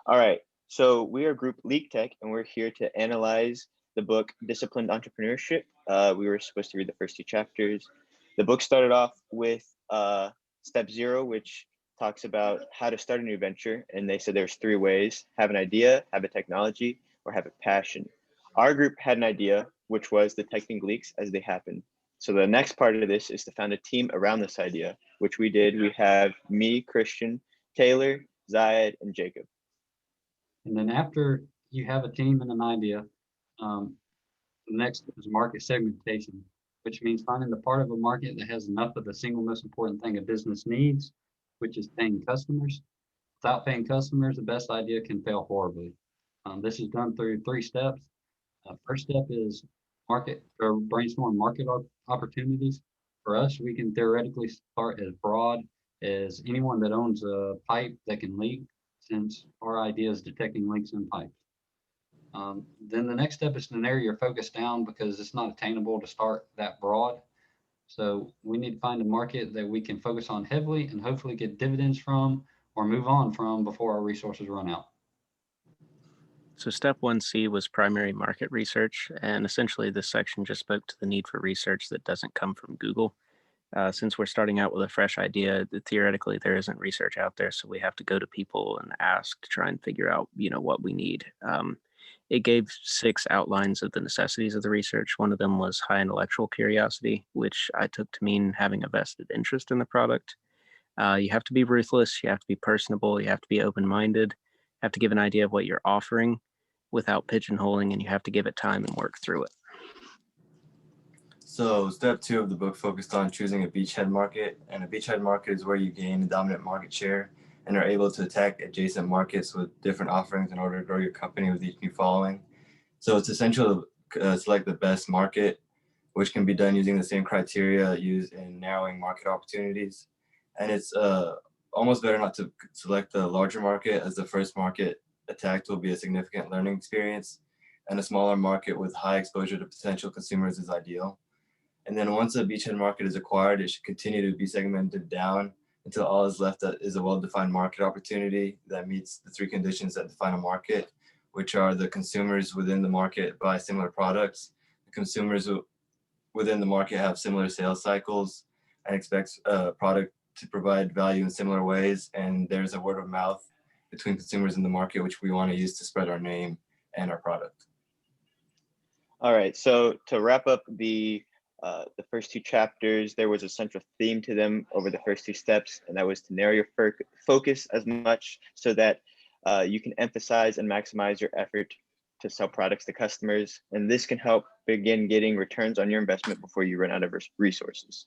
All right. So we are group LeakTech, and we're here to analyze the book Disciplined Entrepreneurship. We were supposed to read the first two chapters. The book started off with step zero, which talks about how to start a new venture. And they said there's three ways: have an idea, have a technology, or have a passion. Our group had an idea, which was detecting leaks as they happen. So the next part of this is to found a team around this idea, which we did. We have me, Christian, Taylor, Ziad, and Jacob. And then after you have a team and an idea, the next is market segmentation, which means finding the part of a market that has enough of the single most important thing a business needs, which is paying customers. Without paying customers, the best idea can fail horribly. This is done through three steps. First step is market or brainstorm market opportunities. For us, we can theoretically start as broad as anyone that owns a pipe that can leak, since our idea is detecting leaks in pipes. Then the next step is to narrow your focus down because it's not attainable to start that broad. So we need to find a market that we can focus on heavily and hopefully get dividends from or move on from before our resources run out. So step 1C was primary market research, and essentially this section just spoke to the need for research that doesn't come from Google. Since we're starting out with a fresh idea, theoretically there isn't research out there, so we have to go to people and ask to try and figure out, what we need. It gave 6 outlines of the necessities of the research. One of them was high intellectual curiosity, which I took to mean having a vested interest in the product. You have to be ruthless, you have to be personable, you have to be open-minded, you have to give an idea of what you're offering without pigeonholing, and you have to give it time and work through it. So step 2 of the book focused on choosing a beachhead market, and a beachhead market is where you gain a dominant market share and are able to attack adjacent markets with different offerings in order to grow your company with each new following. So it's essential to select the best market, which can be done using the same criteria used in narrowing market opportunities. And it's almost better not to select the larger market, as the first market attacked will be a significant learning experience, and a smaller market with high exposure to potential consumers is ideal. And then once a beachhead market is acquired, it should continue to be segmented down until all is left is a well-defined market opportunity that meets the 3 conditions that define a market, which are the consumers within the market buy similar products, the consumers within the market have similar sales cycles and expect a product to provide value in similar ways, and there's a word of mouth between consumers in the market, which we want to use to spread our name and our product. All right, so to wrap up the first 2 chapters, there was a central theme to them over the first 2 steps, and that was to narrow your focus as much so that you can emphasize and maximize your effort to sell products to customers. And this can help begin getting returns on your investment before you run out of resources.